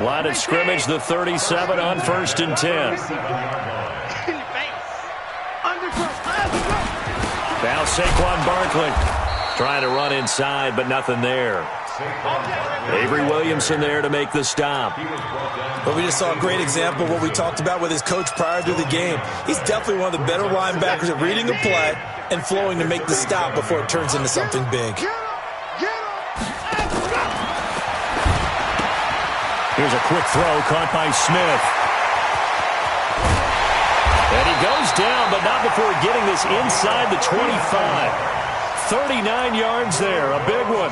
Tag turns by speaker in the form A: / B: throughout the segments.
A: Line of scrimmage, the 37 on 1st and 10. Now Saquon Barkley trying to run inside, but nothing there. Avery Williamson there to make the stop.
B: But we just saw a great example of what we talked about with his coach prior to the game. He's definitely one of the better linebackers at reading a play and flowing to make the stop before it turns into something big.
A: Here's a quick throw caught by Smith. And he goes down, but not before getting this inside the 25. 39 yards there, a big one.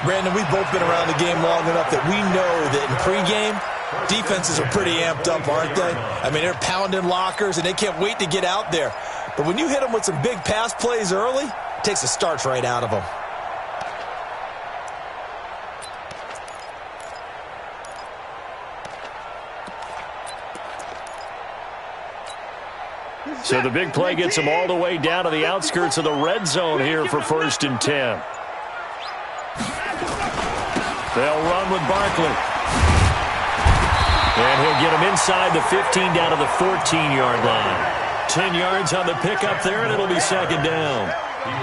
B: Brandon, we've both been around the game long enough that we know that in pregame, defenses are pretty amped up, aren't they? I mean, they're pounding lockers, and they can't wait to get out there. But when you hit them with some big pass plays early, it takes the starch right out of them.
A: So the big play gets them all the way down to the outskirts of the red zone here for 1st and 10. They'll run with Barkley. And he'll get him inside the 15 down to the 14-yard line. 10 yards on the pickup there, and it'll be 2nd down.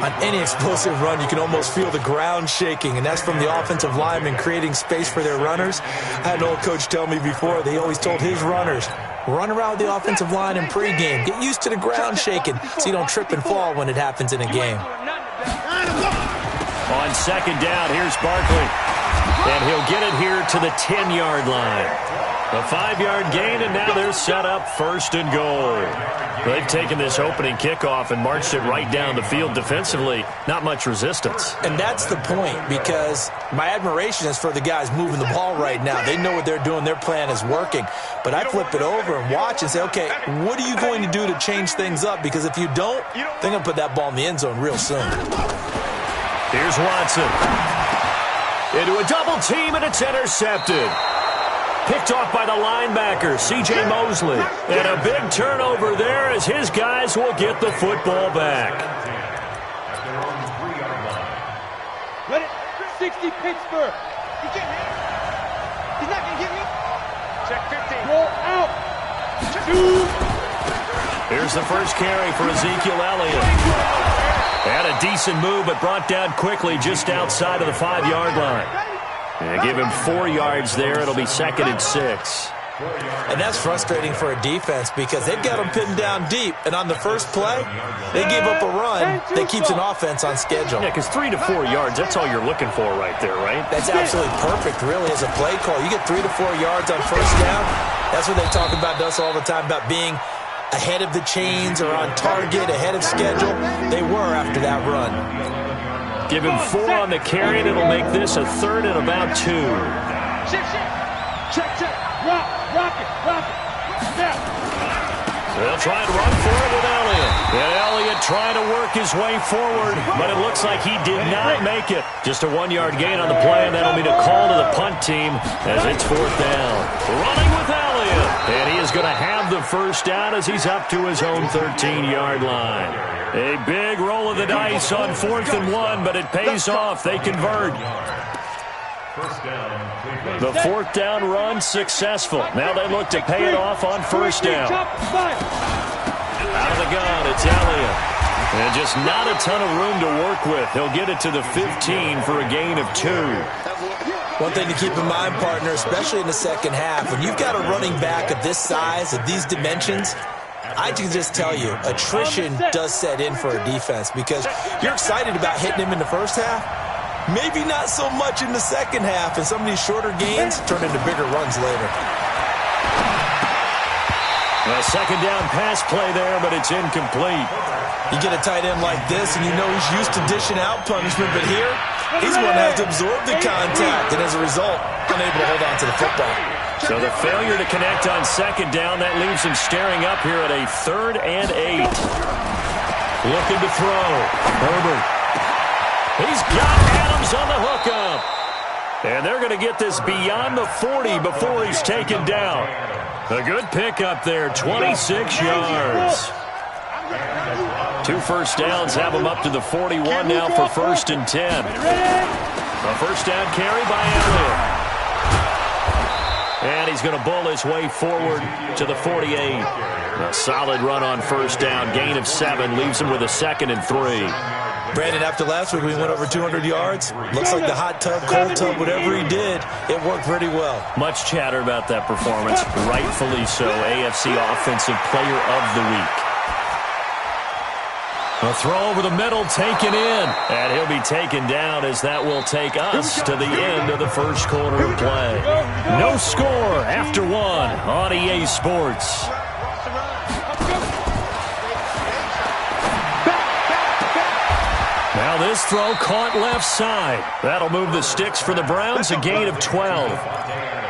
B: On any explosive run, you can almost feel the ground shaking, and that's from the offensive linemen creating space for their runners. I had an old coach tell me before, they always told his runners, run around the offensive line in pregame. Get used to the ground shaking so you don't trip and fall when it happens in a game.
A: On 2nd down, here's Barkley. And he'll get it here to the 10-yard line. A 5-yard gain, and now they're set up 1st and goal. They've taken this opening kickoff and marched it right down the field defensively. Not much resistance.
B: And that's the point, because my admiration is for the guys moving the ball right now. They know what they're doing. Their plan is working. But I flip it over and watch and say, okay, what are you going to do to change things up? Because if you don't, they're going to put that ball in the end zone real soon.
A: Here's Watson. Into a double team, and it's intercepted. Picked off by the linebacker, C.J. Mosley. And a big turnover there as his guys will get the football back.
C: Let it 60 Pittsburgh. He's not going to get me. Check 15. Roll out. 2.
A: Here's the first carry for Ezekiel Elliott. Had a decent move, but brought down quickly just outside of the 5-yard line. And give him 4 yards there. It'll be 2nd and 6.
B: And that's frustrating for a defense because they've got them pinned down deep. And on the first play, they gave up a run that keeps an offense on schedule.
A: Yeah, because 3 to 4 yards, that's all you're looking for right there, right?
B: That's absolutely perfect, really, as a play call. You get 3 to 4 yards on first down. That's what they talk about to us all the time, about being ahead of the chains or on target, ahead of schedule. They were after that run.
A: Give him 4 on the carry, and it'll make this a 3rd and about 2.
C: Check. Rock it.
A: So they'll try and run for it with Elliott. And Elliott trying to work his way forward, but it looks like he did not make it. Just a 1-yard gain on the play, and that'll be a call to the punt team as it's 4th down. Running with Elliott. And he is going to have the first down as he's up to his own 13-yard line. A big roll of the dice on 4th and 1, but it pays off. They convert. The 4th down run successful. Now they look to pay it off on 1st down. Out of the gun, it's Elliott. And just not a ton of room to work with. He'll get it to the 15 for a gain of 2.
B: One thing to keep in mind, partner, especially in the second half, when you've got a running back of this size, of these dimensions, I can just tell you, attrition does set in for a defense because you're excited about hitting him in the first half. Maybe not so much in the second half, and some of these shorter gains turn into bigger runs later.
A: A 2nd down pass play there, but it's incomplete.
B: You get a tight end like this, and you know he's used to dishing out punishment, but here, he's one that has to absorb the contact, and as a result, unable to hold on to the football.
A: So the failure to connect on 2nd down, that leaves him staring up here at a 3rd and 8. Looking to throw. Herbert. He's got Adams on the hookup. And they're going to get this beyond the 40 before he's taken down. A good pickup there, 26 yards. 2 first downs have him up to the 41 now for 1st and 10. A first down carry by Elliott. And he's going to bull his way forward to the 48. A solid run on first down. Gain of 7 leaves him with a 2nd and 3.
B: Brandon, after last week we went over 200 yards. Looks like the hot tub, cold tub, whatever he did, it worked pretty well.
A: Much chatter about that performance. Rightfully so. AFC Offensive Player of the Week. A throw over the middle, taken in. And he'll be taken down as that will take us to the end of the first quarter of play. No score after 1 on EA Sports. Now this throw caught left side. That'll move the sticks for the Browns, a gain of 12.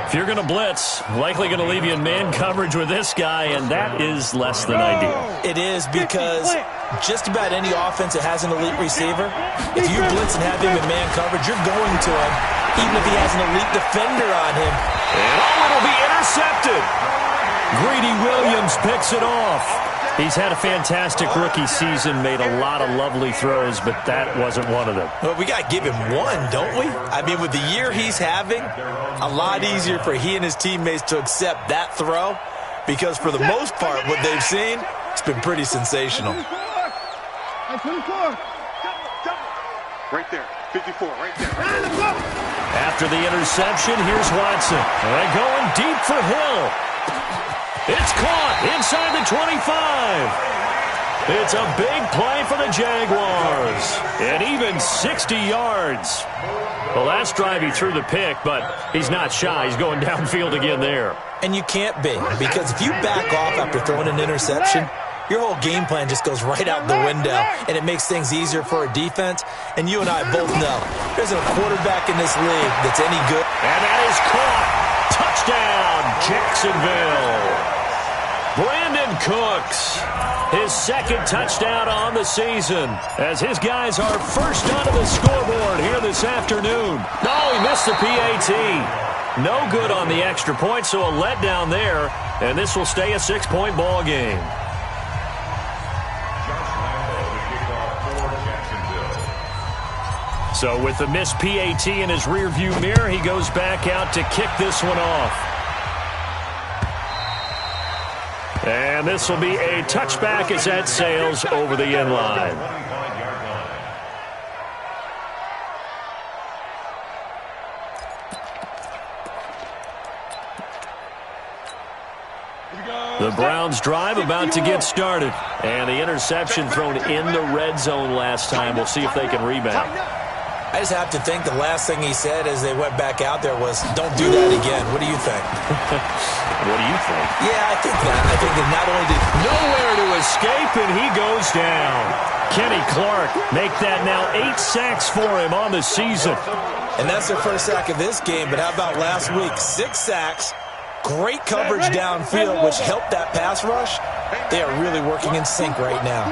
A: If you're going to blitz, likely going to leave you in man coverage with this guy, and that is less than ideal.
B: It is, because just about any offense that has an elite receiver, if you blitz and have him in man coverage, you're going to him, even if he has an elite defender on him.
A: And it'll be intercepted. Greedy Williams picks it off. He's had a fantastic rookie season, made a lot of lovely throws, but that wasn't one of them.
B: Well, we got to give him one, don't we? I mean, with the year he's having, a lot easier for he and his teammates to accept that throw, because for the most part, what they've seen, it's been pretty sensational.
C: Right there. 54, right there.
A: After the interception, here's Watson. And going deep for Hill. It's caught inside the 25. It's a big play for the Jaguars. And even 60 yards. The last drive he threw the pick, but he's not shy. He's going downfield again there.
B: And you can't be, because if you back off after throwing an interception, your whole game plan just goes right out the window, and it makes things easier for a defense. And you and I both know there's a quarterback in this league that's any good.
A: And that is caught. Touchdown, Jacksonville. Brandon Cooks, his 2nd touchdown on the season, as his guys are first onto the scoreboard here this afternoon. No, he missed the PAT. No good on the extra point, so a letdown there, and this will stay a 6-point ball game. So with the missed PAT in his rearview mirror, he goes back out to kick this one off. And this will be a touchback as that sails over the end line. The Browns drive about to get started. And the interception thrown in the red zone last time. We'll see if they can rebound.
B: I just have to think the last thing he said as they went back out there was, don't do that again. What do you think?
A: What do you think?
B: Yeah, I think that. I think that not only did...
A: Nowhere to escape, and he goes down. Kenny Clark make that now 8 sacks for him on the season.
B: And that's their first sack of this game, but how about last week? 6 sacks, great coverage downfield, which helped that pass rush. They are really working in sync right now.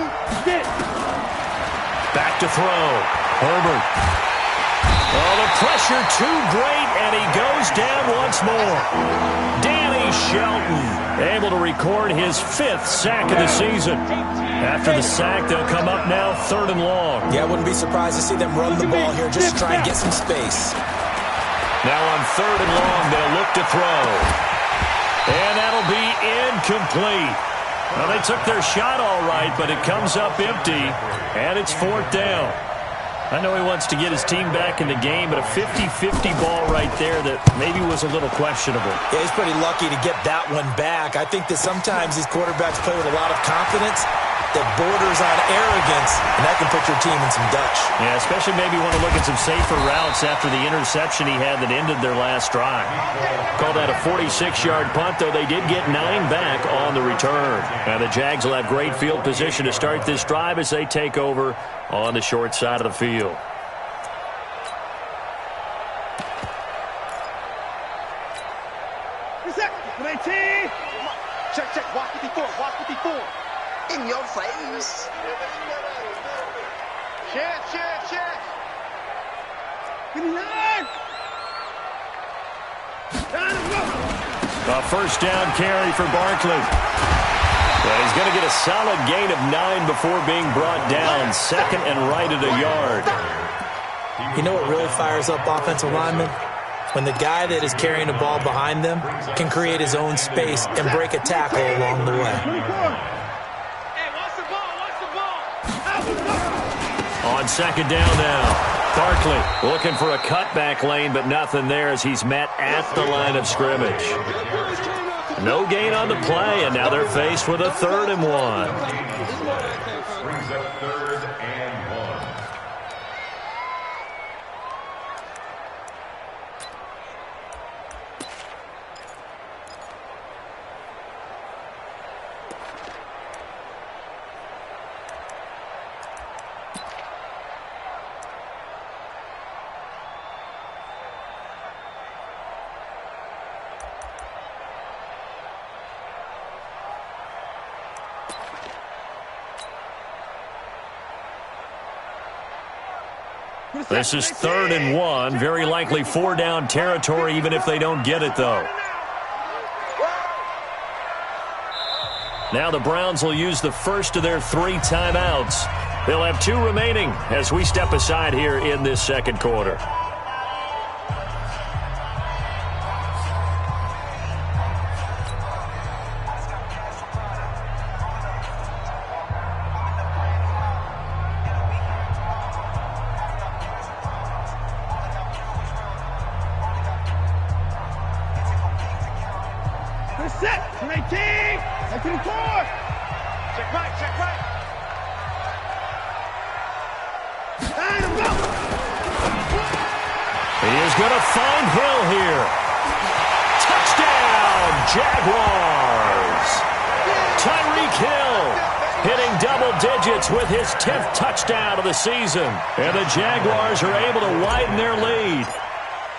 A: Back to throw. Herbert. Oh, the pressure too great, and he goes down once more. Danny Shelton able to record his 5th sack of the season. After the sack, they'll come up now 3rd and long.
B: Yeah, I wouldn't be surprised to see them run the ball here just to try and get some space.
A: Now on 3rd and long, they'll look to throw. And that'll be incomplete. Well, they took their shot all right, but it comes up empty, and it's 4th down. I know he wants to get his team back in the game, but a 50-50 ball right there that maybe was a little questionable.
B: Yeah, he's pretty lucky to get that one back. I think that sometimes these quarterbacks play with a lot of confidence that borders on arrogance, and that can put your team in some Dutch.
A: Yeah, especially maybe want to look at some safer routes after the interception he had that ended their last drive. Call that a 46-yard punt, though they did get 9 back on the return. And the Jags will have great field position to start this drive as they take over on the short side of the field.
C: Check. Walk 54.
D: In your face.
C: Check. Give me that.
A: A first down carry for Barkley. Well, he's going to get a solid gain of 9 before being brought down. 2nd and right at a yard.
B: You know what really fires up offensive linemen? when the guy that is carrying the ball behind them can create his own space and break a tackle along the way.
C: Hey, watch the ball, watch the ball.
A: On second down now. Barkley looking for a cutback lane, but nothing there as he's met at the line of scrimmage. No gain on the play, and now they're faced with a 3rd and 1. This is 3rd and 1. Very likely 4-down territory, even if they don't get it, though. Now the Browns will use the first of their 3 timeouts. They'll have 2 remaining as we step aside here in this second quarter.
C: Set, 19, 19-4. Check right, check right. And go.
A: He is going to find Hill here. Touchdown, Jaguars. Tyreek Hill hitting double digits with his 10th touchdown of the season. And the Jaguars are able to widen their lead.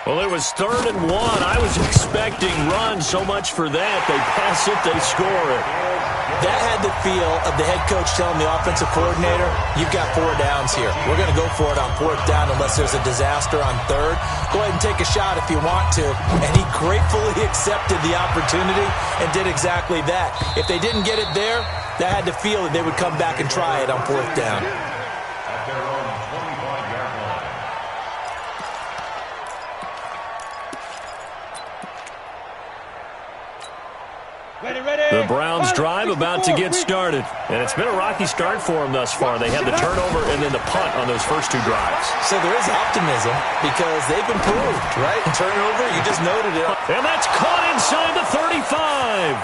A: Well, it was 3rd and 1. I was expecting runs, so much for that. They pass it, they score it.
B: That had the feel of the head coach telling the offensive coordinator, you've got 4 downs here. We're going to go for it on 4th down unless there's a disaster on 3rd. Go ahead and take a shot if you want to. And he gratefully accepted the opportunity and did exactly that. If they didn't get it there, that had the feel that they would come back and try it on 4th down.
A: The Browns drive about to get started. And it's been a rocky start for them thus far. They had the turnover and then the punt on those first 2 drives.
B: So there is optimism because they've improved, right? Turnover, you just noted it.
A: And that's caught inside the 35.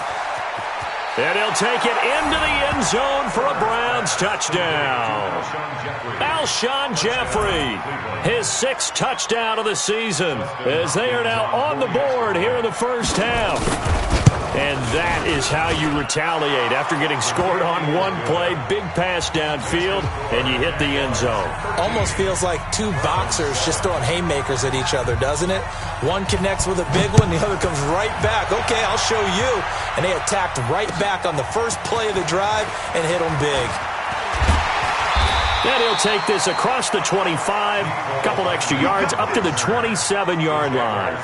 A: And he'll take it into the end zone for a Browns touchdown. Alshon Jeffrey, his 6th touchdown of the season, as they are now on the board here in the first half. And that is how you retaliate after getting scored on one play, big pass downfield, and you hit the end zone.
B: Almost feels like 2 boxers just throwing haymakers at each other, doesn't it? One connects with a big one, the other comes right back. Okay, I'll show you. And they attacked right back on the first play of the drive and hit them big.
A: And he'll take this across the 25, a couple extra yards, up to the 27-yard line.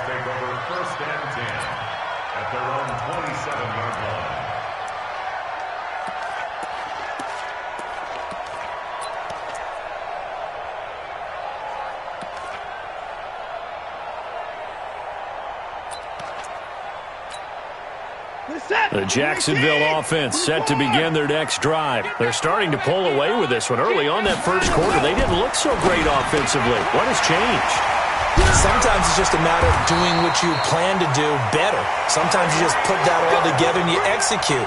A: The Jacksonville offense set to begin their next drive. They're starting to pull away with this one. Early on that first quarter, they didn't look so great offensively. What has changed?
B: Sometimes it's just a matter of doing what you plan to do better. Sometimes you just put that all together and you execute.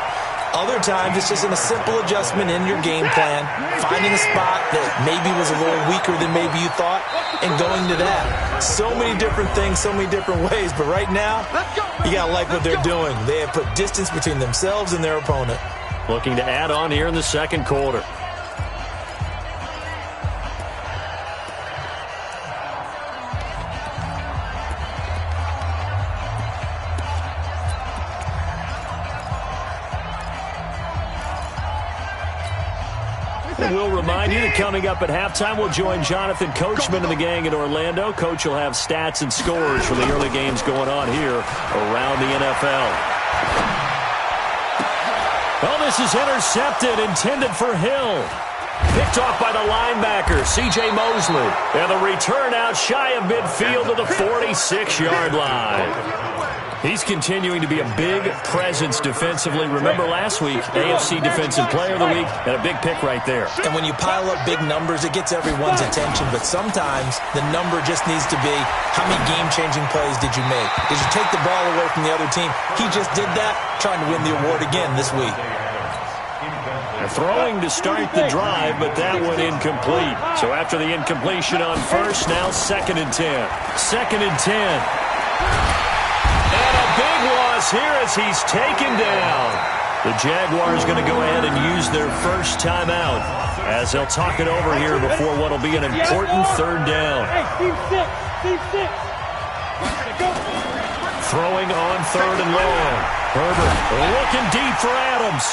B: Other times it's just a simple adjustment in your game plan, finding a spot that maybe was a little weaker than maybe you thought, and going to that. So many different things, so many different ways, but right now, you got to like what they're doing. They have put distance between themselves and their opponent.
A: Looking to add on here in the second quarter. And we'll remind you that coming up at halftime, we'll join Jonathan Coachman and the gang in Orlando. Coach will have stats and scores from the early games going on here around the NFL. Oh, this is intercepted, intended for Hill. Picked off by the linebacker, C.J. Mosley. And the return out shy of midfield to the 46-yard line. He's continuing to be a big presence defensively. Remember last week, AFC Defensive Player of the Week, and a big pick right there.
B: And when you pile up big numbers, it gets everyone's attention. But sometimes the number just needs to be, how many game-changing plays did you make? Did you take the ball away from the other team? He just did that, trying to win the award again this week.
A: They're throwing to start the drive, but that one incomplete. So after the incompletion on first, now 2nd and 10. 2nd and 10. And a big loss here as he's taken down. The Jaguars going to go ahead and use their first timeout as they'll talk it over here before what will be an important 3rd down.
C: Team six.
A: Throwing on 3rd and long. Herbert looking deep for Adams.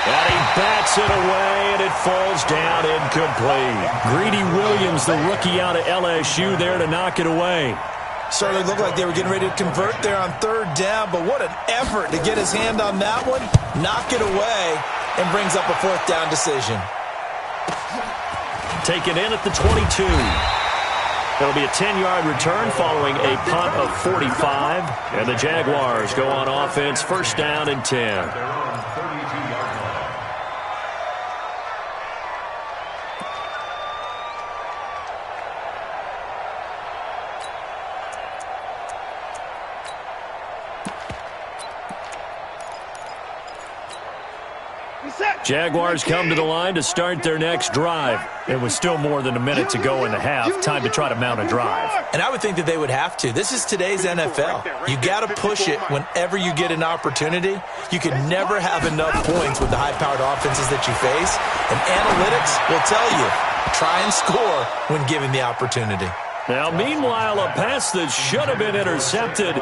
A: And he bats it away, and it falls down incomplete. Greedy Williams, the rookie out of LSU, there to knock it away.
B: Certainly looked like they were getting ready to convert there on 3rd down, but what an effort to get his hand on that one, knock it away, and brings up a 4th down decision.
A: Taken in at the 22. It'll be a 10-yard return following a punt of 45, and the Jaguars go on offense, 1st down and 10. Jaguars come to the line to start their next drive. It was still more than a minute to go in the half. Time to try to mount a drive.
B: And I would think that they would have to. This is today's NFL. You got to push it whenever you get an opportunity. You can never have enough points with the high-powered offenses that you face. And analytics will tell you, try and score when given the opportunity.
A: Now, meanwhile, a pass that should have been intercepted,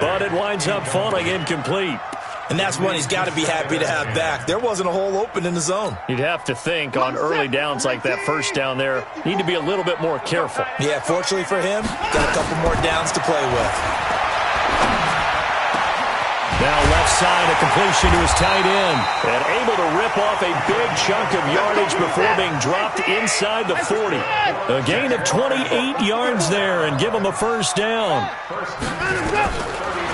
A: but it winds up falling incomplete.
B: And that's one he's got to be happy to have back. There wasn't a hole open in the zone.
A: You'd have to think on early downs like that 1st down there, need to be a little bit more careful.
B: Yeah, fortunately for him, got a couple more downs to play with.
A: Now left side, a completion to his tight end. And able to rip off a big chunk of yardage before being dropped inside the 40. A gain of 28 yards there and give him a 1st down.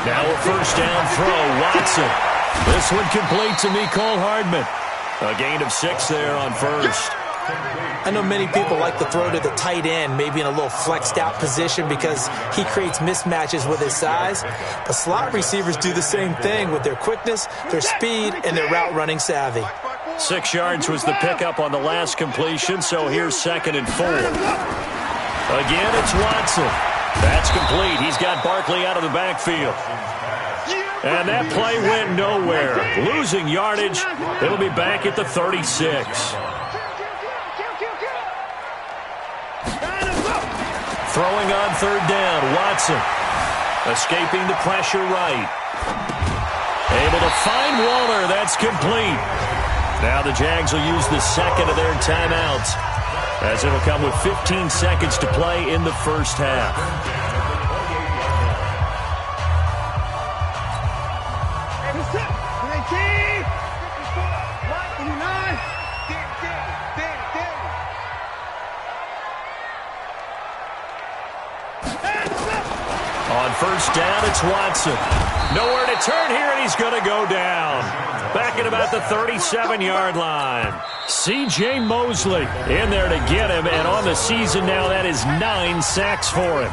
A: Now a 1st down throw, Watson. This one complete to Mecole Hardman. A gain of 6 there on 1st.
B: I know many people like to throw to the tight end, maybe in a little flexed out position because he creates mismatches with his size. But slot receivers do the same thing with their quickness, their speed, and their route running savvy.
A: 6 yards was the pickup on the last completion, so here's 2nd and 4. Again, it's Watson. That's complete. He's got Barkley out of the backfield. And that play went nowhere. Losing yardage. It'll be back at the 36. Throwing on 3rd down, Watson. Escaping the pressure right. Able to find Waller. That's complete. Now the Jags will use the 2nd of their timeouts, as it'll come with 15 seconds to play in the 1st half. On 1st down, it's Watson. Nowhere to turn here, and he's going to go down. Back at about the 37-yard line. C.J. Mosley in there to get him, and on the season now, that is 9 sacks for him.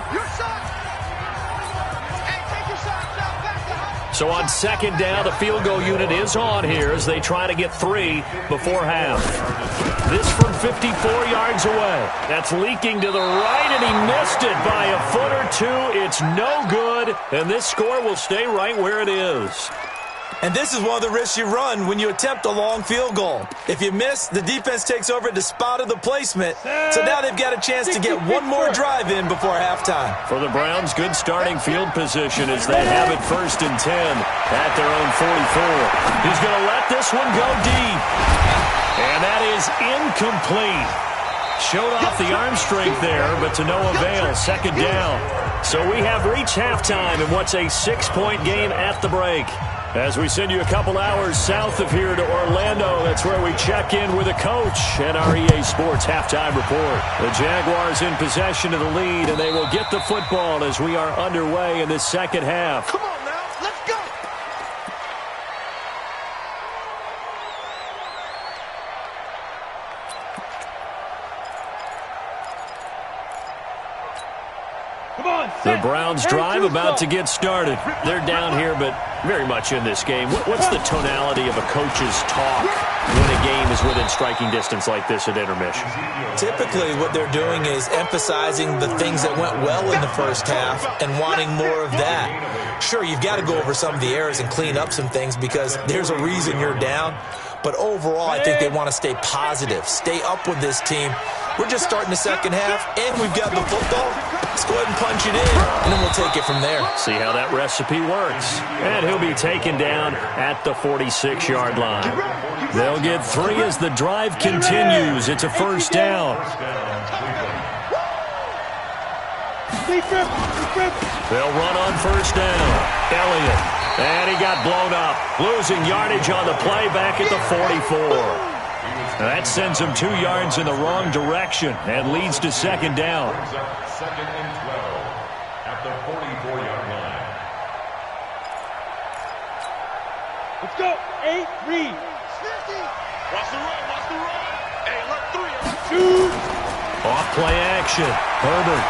A: So on 2nd down, the field goal unit is on here as they try to get 3 before half. This from 54 yards away. That's leaking to the right, and he missed it by a foot or 2. It's no good, and this score will stay right where it is.
B: And this is one of the risks you run when you attempt a long field goal. If you miss, the defense takes over at the spot of the placement. So now they've got a chance to get one more drive in before halftime.
A: For the Browns, good starting field position as they have it 1st and 10 at their own 44. He's going to let this one go deep. And that is incomplete. Showed off the arm strength there, but to no avail. 2nd down. So we have reached halftime in what's a 6-point game at the break. As we send you a couple hours south of here to Orlando, that's where we check in with a coach and our EA Sports halftime report. The Jaguars in possession of the lead, and they will get the football as we are underway in this second half.
D: Come on now, let's go.
A: The Browns drive about to get started. They're down here, but very much in this game. What's the tonality of a coach's talk when a game is within striking distance like this at intermission?
B: Typically, what they're doing is emphasizing the things that went well in the first half and wanting more of that. Sure, you've got to go over some of the errors and clean up some things because there's a reason you're down. But overall, I think they want to stay positive, stay up with this team. We're just starting the second half, and we've got the football. Let's go ahead and punch it in, and then we'll take it from there.
A: See how that recipe works. And he'll be taken down at the 46-yard line. They'll get 3 as the drive continues. It's a first down. They'll run on first down. Elliott. And he got blown up. Losing yardage on the play back at the 44. That sends him 2 yards in the wrong direction and leads to second down.
E: Second and 12 at the 44-yard line.
C: Let's go. 8, read.
D: 50. Watch the run, watch the run. Hey, look, 3. 2.
A: Off play action. Herbert.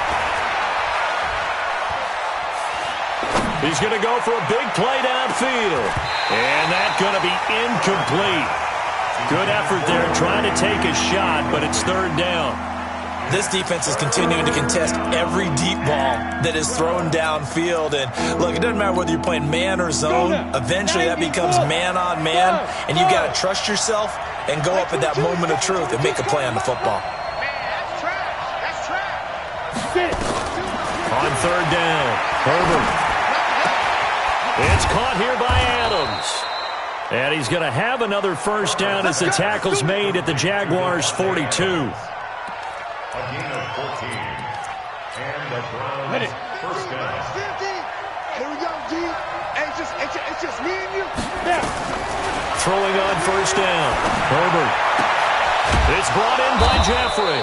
A: He's going to go for a big play downfield. And that's going to be incomplete. Good effort there trying to take a shot, but it's third down.
B: This defense is continuing to contest every deep ball that is thrown downfield. And, look, it doesn't matter whether you're playing man or zone. Eventually that becomes man on man, and you've got to trust yourself and go up at that moment of truth and make a play on the football.
D: That's trash. That's trash.
A: On third down, Herbert. It's caught here by Adams. And he's going to have another first down as the tackle's made at the Jaguars' 42.
E: A gain of 14. And the Browns first down.
D: 50. Here we go, G. Hey, it's just me and you.
A: Throwing on first down, Herbert. It's brought in by Jeffrey.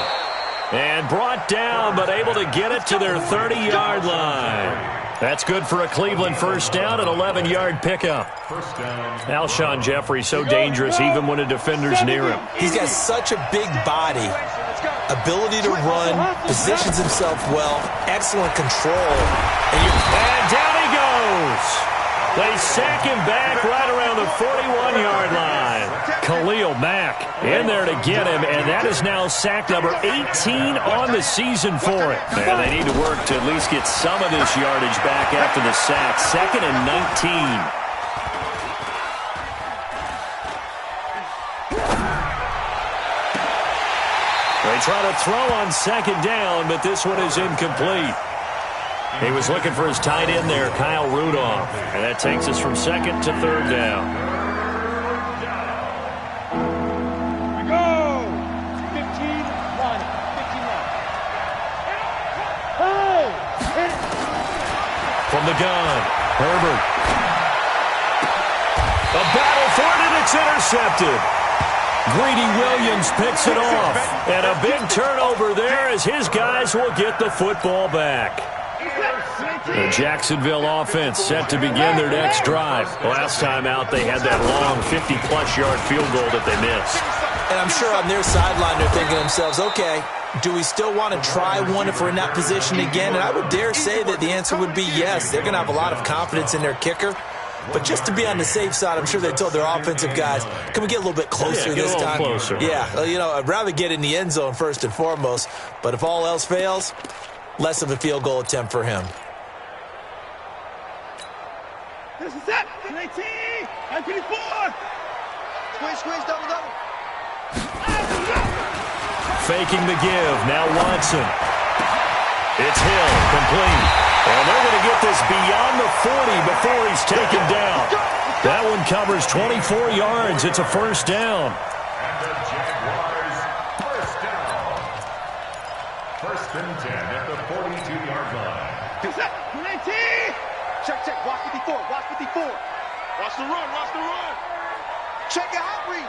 A: And brought down, but able to get it to their 30-yard line. That's good for a Cleveland first down, an 11-yard pickup.
E: First down.
A: Alshon Jeffrey so dangerous even when a defender's near him.
B: He's got such a big body, ability to run, positions himself well, excellent control.
A: And down he goes. They sack him back right around the 41-yard line. Khalil Mack in there to get him, and that is now sack number 18 on the season for him. And they need to work to at least get some of this yardage back after the sack. Second and 19. They try to throw on second down, but this one is incomplete. He was looking for his tight end there, Kyle Rudolph. And that takes us from second to third down.
C: We go. 15-1. 15-1. Hey.
A: From the gun, Herbert. A battle for it, and it's intercepted. Greedy Williams picks it off. And a big turnover there as his guys will get the football back. The Jacksonville offense set to begin their next drive. Last time out, they had that long 50-plus yard field goal that they missed.
B: And I'm sure on their sideline they're thinking to themselves, okay, do we still want to try one if we're in that position again? And I would dare say that the answer would be yes. They're going to have a lot of confidence in their kicker. But just to be on the safe side, I'm sure they told their offensive guys, can we get a little bit closer this time?
A: Closer.
B: Yeah, you know, I'd rather get in the end zone first and foremost. But if all else fails, less of a field goal attempt for him.
C: This is it. 19. 24.
D: Squeeze, double.
A: Faking the give. Now Watson. It's Hill. Complete. And they're going to get this beyond the 40 before he's taken down. That one covers 24 yards. It's a first down.
E: And the Jaguars first down. First and 10 at the 42-yard line.
C: This is it. 19.
D: Check. Watch 54. Watch the run, watch the run.
C: Check your hot read.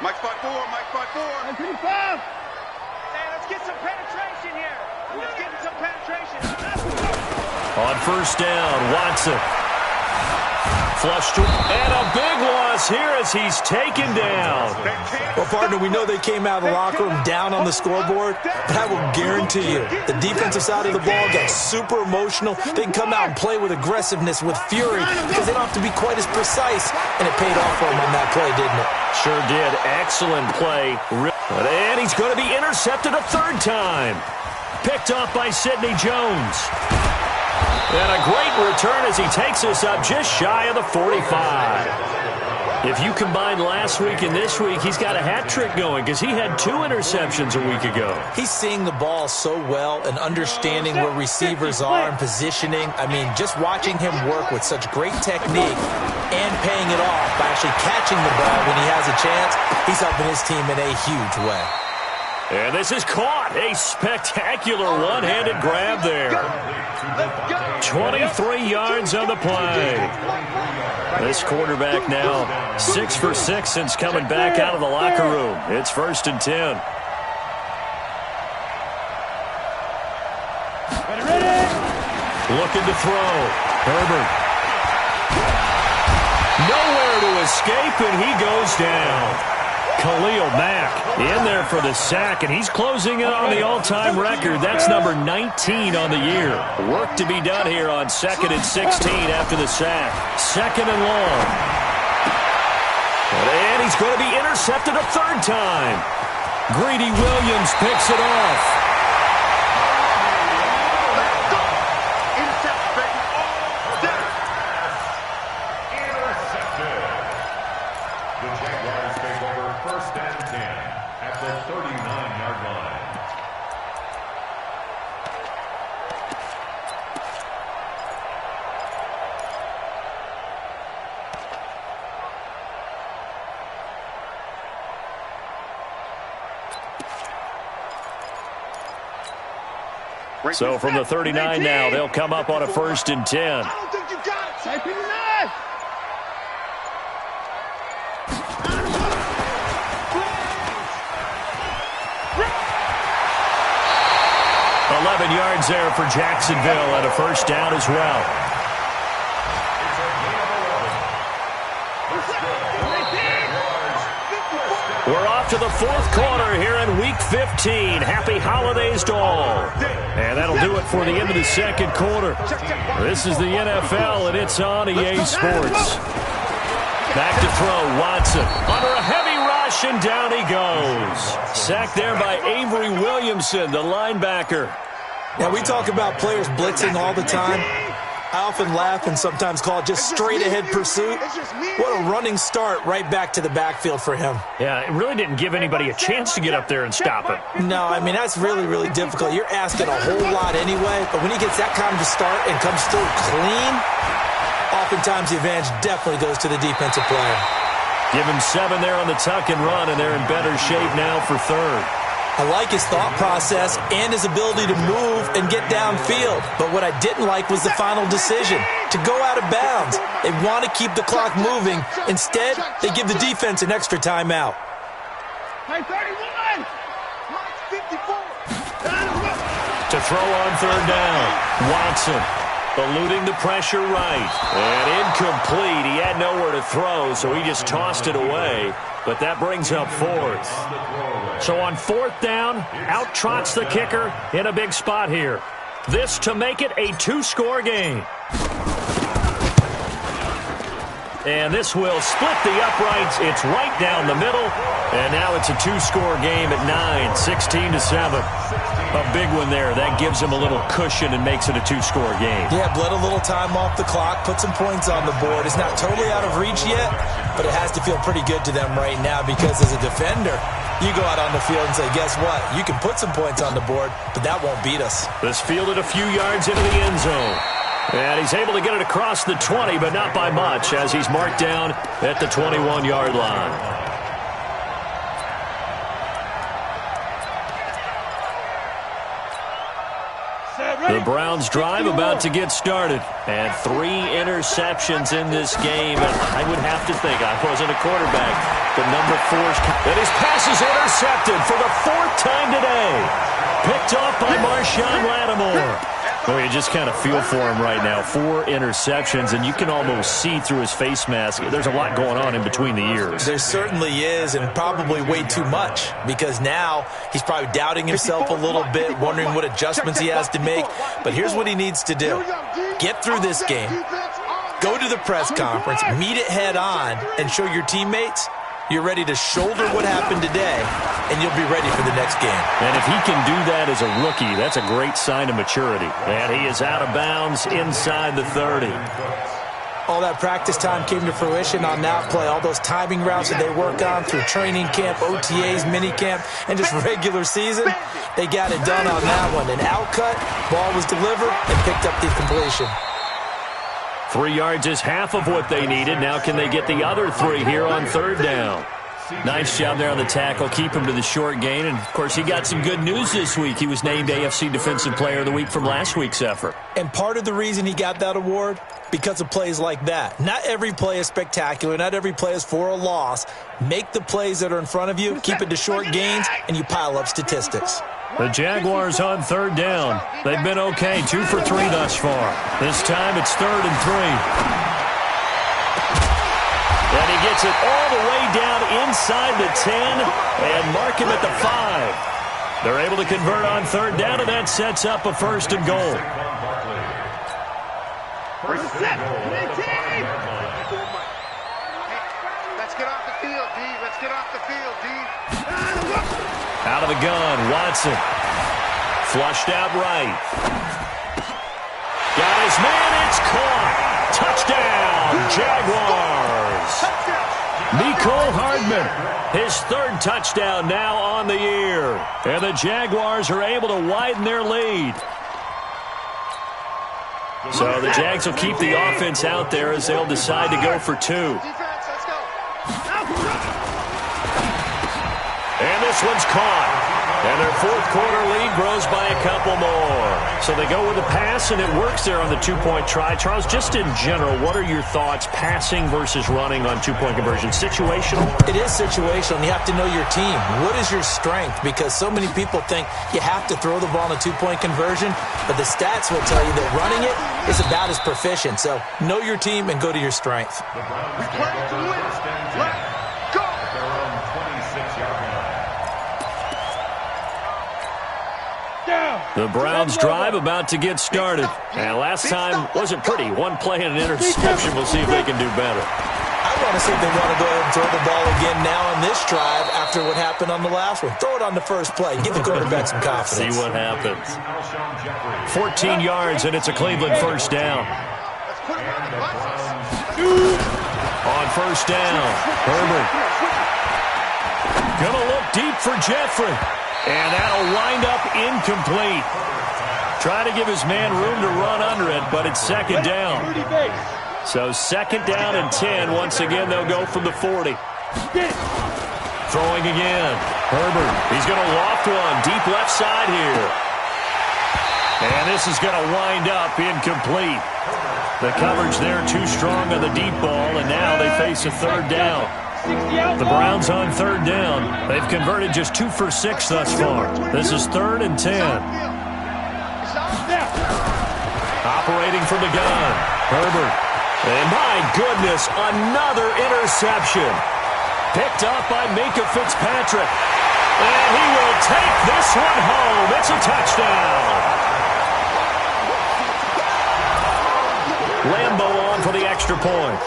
D: Mike 5-4, Mike 5-4.
C: 25. Hey, let's get some penetration here. Let's get some penetration.
A: On first down, Watson. Flushed and a big loss here as he's taken down.
B: Well, partner, we know they came out of the locker room down on the scoreboard, but I will guarantee you the defensive side of the ball got super emotional. They can come out and play with aggressiveness, with fury, because they don't have to be quite as precise, and it paid off for them on that play, didn't it?
A: Sure did. Excellent play. And he's going to be intercepted a third time. Picked off by Sidney Jones. And a great return as he takes us up just shy of the 45. If you combine last week and this week, he's got a hat trick going because he had 2 interceptions a week ago.
B: He's seeing the ball so well and understanding where receivers are and positioning. I mean, just watching him work with such great technique and paying it off by actually catching the ball when he has a chance, he's helping his team in a huge way.
A: And this is caught. A spectacular one-handed grab there. 23 yards on the play. This quarterback now 6 for 6 since coming back out of the locker room. It's 1st and 10. Looking to throw. Herbert. Nowhere to escape, and he goes down. Khalil Mack in there for the sack, and he's closing in on the all-time record. That's number 19 on the year. Work to be done here on 2nd and 16 after the sack. 2nd and long. And he's going to be intercepted a third time. Greedy Williams picks it off. So from the 39 now, they'll come up on a 1st and 10.
C: I don't think you got it. Type in the knife.
A: 11 yards there for Jacksonville and a 1st down as well. We're off to the 4th quarter here in Week 15. Happy holidays to all. And that'll do it for the end of the 2nd quarter. This is the NFL, and it's on EA Sports. Back to throw, Watson. Under a heavy rush, and down he goes. Sacked there by Avery Williamson, the linebacker.
B: Now, we talk about players blitzing all the time. I often laugh and sometimes call it just straight-ahead pursuit. What a running start right back to the backfield for him.
A: Yeah, it really didn't give anybody a chance to get up there and stop him.
B: No, I mean, that's really, really difficult. You're asking a whole lot anyway, but when he gets that kind of a start and comes through clean, oftentimes the advantage definitely goes to the defensive player.
A: Give him 7 there on the tuck and run, and they're in better shape now for 3rd.
B: I like his thought process and his ability to move and get downfield. But what I didn't like was the final decision, to go out of bounds. They want to keep the clock moving. Instead, they give the defense an extra timeout.
C: Hey, 31. 54.
A: To throw on 3rd down, Watson eluding the pressure right. And incomplete. He had nowhere to throw, so he just tossed it away. But that brings up 4th. So on 4th down, out trots the kicker in a big spot here. This to make it a 2-score game. And this will split the uprights. It's right down the middle. And now it's a 2-score game at 9, 16-7. A big one there. That gives them a little cushion and makes it a 2-score game.
B: Yeah, bled a little time off the clock, put some points on the board. It's not totally out of reach yet, but it has to feel pretty good to them right now because as a defender, you go out on the field and say, guess what? You can put some points on the board, but that won't beat us.
A: This fielded a few yards into the end zone. And he's able to get it across the 20, but not by much, as he's marked down at the 21-yard line. The Browns drive about to get started. And 3 interceptions in this game. And I would have to think, I wasn't a quarterback, but number 4's... And his pass is intercepted for the 4th time today. Picked off by Marshawn Lattimore. Well, you just kind of feel for him right now. 4 interceptions, and you can almost see through his face mask. There's a lot going on in between the ears.
B: There certainly is, and probably way too much, because now he's probably doubting himself a little bit, wondering what adjustments he has to make. But here's what he needs to do. Get through this game, go to the press conference, meet it head on, and show your teammates you're ready to shoulder what happened today, and you'll be ready for the next game.
A: And if he can do that as a rookie, that's a great sign of maturity. And he is out of bounds inside the 30.
B: All that practice time came to fruition on that play. All those timing routes that they work on through training camp, OTAs, minicamp, and just regular season, they got it done on that one. An outcut, ball was delivered, and picked up the completion.
A: 3 yards is half of what they needed. Now can they get the other 3 here on 3rd down? Nice job there on the tackle. Keep him to the short gain. And, of course, he got some good news this week. He was named AFC Defensive Player of the Week from last week's effort.
B: And part of the reason he got that award, because of plays like that. Not every play is spectacular. Not every play is for a loss. Make the plays that are in front of you, keep it to short gains, and you pile up statistics.
A: The Jaguars on 3rd down. They've been okay, 2 for 3 thus far. This time it's 3rd and 3. And he gets it all the way down inside the 10 and mark him at the 5. They're able to convert on 3rd down, and that sets up a 1st and goal.
D: Let's get off the field, D. Let's get off the field, D.
A: Out of the gun, Watson. Flushed out right. Got his man, it's caught. Touchdown, Jaguars. Mecole Hardman, his 3rd touchdown now on the year. And the Jaguars are able to widen their lead. So the Jags will keep the offense out there as they'll decide to go for 2. And this one's caught. And their 4th quarter lead grows by a couple more. So they go with a pass, and it works there on the 2-point try. Charles, just in general, what are your thoughts passing versus running on 2-point conversion? Situational?
B: It is situational, and you have to know your team. What is your strength? Because so many people think you have to throw the ball in a 2-point conversion, but the stats will tell you that running it is about as proficient. So know your team and go to your strength.
D: We play to win. Let's go.
E: Their own 26-yard line.
A: The Browns drive about to get started. And last time wasn't pretty. 1 play and an interception. We'll see if they can do better.
B: I want to see if they want to go ahead and throw the ball again now on this drive after what happened on the last one. Throw it on the first play. Give the quarterback some confidence.
A: See what happens. 14 yards, and it's a Cleveland 1st down. On 1st down, Herbert. Gonna look deep for Jeffrey. And that'll wind up incomplete. Try to give his man room to run under it, but it's 2nd down. So 2nd down and 10. Once again, they'll go from the 40. Throwing again. Herbert. He's going to loft one. Deep left side here. And this is going to wind up incomplete. The coverage there too strong on the deep ball, and now they face a 3rd down. The Browns on 3rd down. They've converted just 2 for 6 thus far. This is 3rd and 10. Operating from the gun. Herbert. And my goodness, another interception. Picked up by Minkah Fitzpatrick. And he will take this one home. It's a touchdown. Lambo on for the extra point.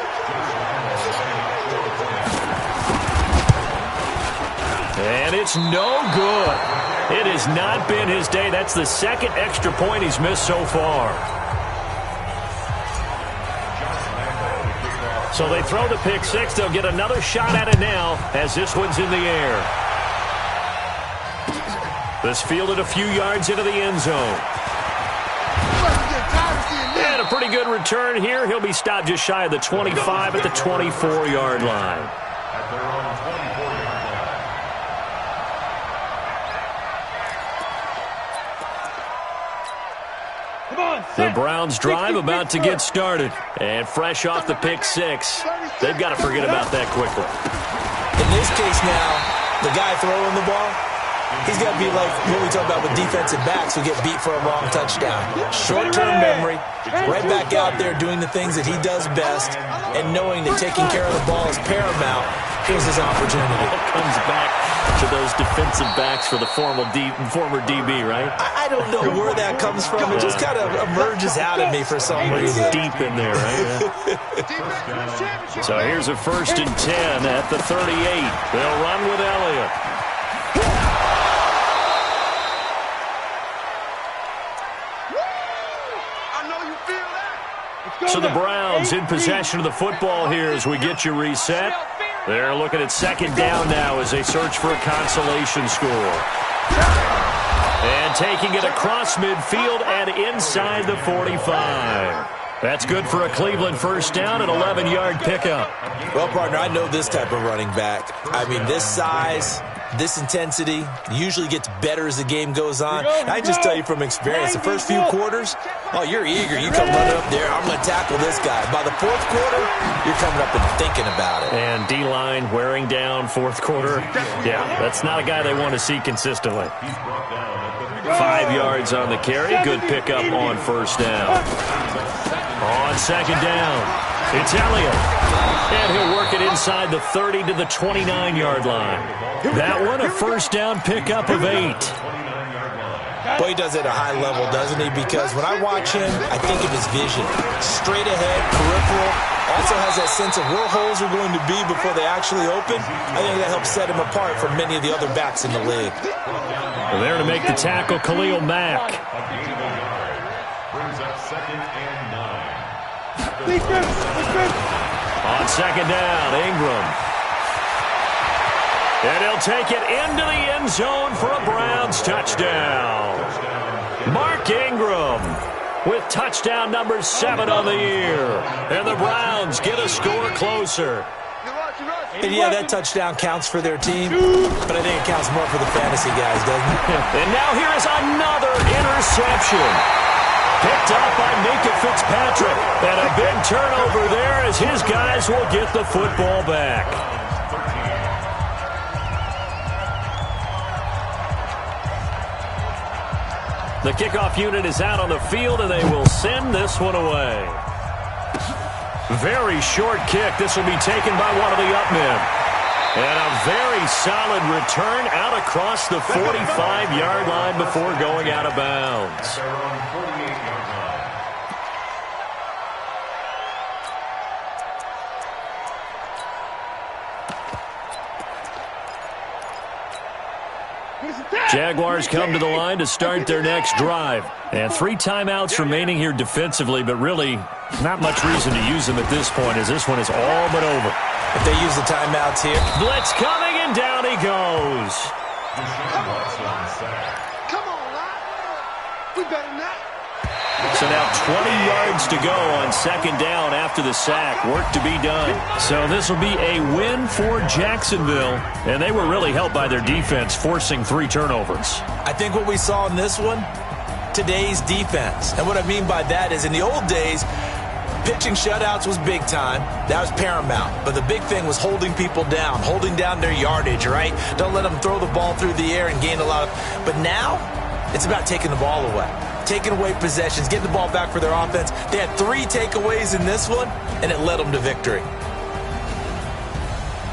A: And it's no good. It has not been his day. That's the 2nd extra point he's missed so far. So they throw the pick 6. They'll get another shot at it now as this one's in the air. This fielded a few yards into the end zone. And a pretty good return here. He'll be stopped just shy of the 25 at the 24-yard line.
E: At their own 24-yard line.
A: The Browns drive about to get started. And fresh off the pick six, they've got to forget about that quickly.
B: In this case now, the guy throwing the ball, he's got to be like what we talk about with defensive backs who get beat for a wrong touchdown. Short-term memory, right back out there doing the things that he does best, and knowing that taking care of the ball is paramount. Here's his opportunity.
A: It comes back to those defensive backs for the former DB, right?
B: I don't know where that comes from. It just kind of emerges out of me for some reason.
A: Deep in there, right? So here's a 1st and 10 at the 38. They'll run with Elliott. So the Browns in possession of the football here as we get you reset. They're looking at 2nd down now as they search for a consolation score. And taking it across midfield and inside the 45. That's good for a Cleveland 1st down, an 11-yard pickup.
B: Well, partner, I know this type of running back. I mean, this size, this intensity usually gets better as the game goes on. I just tell you from experience, the first few quarters, oh, you're eager. You come running up there, I'm going to tackle this guy. By the 4th quarter, you're coming up and thinking about it.
A: And D-line wearing down 4th quarter. Yeah, that's not a guy they want to see consistently. 5 yards on the carry. Good pickup on 1st down. On 2nd down, it's Elliott. And he'll work it inside the 30 to the 29-yard line. That one, a 1st down pickup of 8.
B: Boy, he does it at a high level, doesn't he? Because when I watch him, I think of his vision. Straight ahead, peripheral. Also has that sense of where holes are going to be before they actually open. I think that helps set him apart from many of the other backs in the league.
A: Well, there to make the tackle, Khalil Mack.
E: Brings up 2nd and 9.
A: On 2nd down, Ingram. And he'll take it into the end zone for a Browns touchdown. Mark Ingram with touchdown number 7 on the year. And the Browns get a score closer.
B: And yeah, that touchdown counts for their team, but I think it counts more for the fantasy guys, doesn't it?
A: And now here is another interception. Picked up by Minka Fitzpatrick. And a big turnover there as his guys will get the football back. The kickoff unit is out on the field, and they will send this one away. Very short kick. This will be taken by one of the up men. And a very solid return out across the 45-yard line before going out of bounds. Jaguars come to the line to start their next drive. And 3 timeouts remaining here defensively, but really not much reason to use them at this point as this one is all but over.
B: If they use the timeouts here.
A: Blitz coming, and down he goes.
C: Come on, Lyle. We better not.
A: So now 20 yards to go on 2nd down after the sack. Work to be done. So this will be a win for Jacksonville. And they were really helped by their defense, forcing 3 turnovers.
B: I think what we saw in this one, today's defense. And what I mean by that is in the old days, pitching shutouts was big time. That was paramount. But the big thing was holding people down, holding down their yardage, right? Don't let them throw the ball through the air and gain a lot of... But now, it's about taking the ball away. Taking away possessions, getting the ball back for their offense. They had 3 takeaways in this one, and it led them to victory.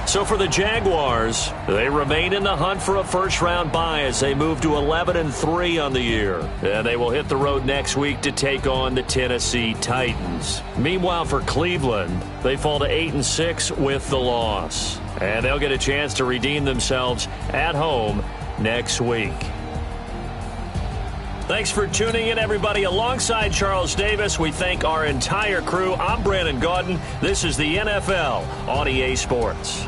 A: So for the Jaguars, they remain in the hunt for a first-round bye as they move to 11-3 on the year. And they will hit the road next week to take on the Tennessee Titans. Meanwhile, for Cleveland, they fall to 8-6 with the loss. And they'll get a chance to redeem themselves at home next week. Thanks for tuning in, everybody. Alongside Charles Davis, we thank our entire crew. I'm Brandon Gaudin. This is the NFL on EA Sports.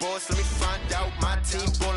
F: boss, let me find out. My team boss.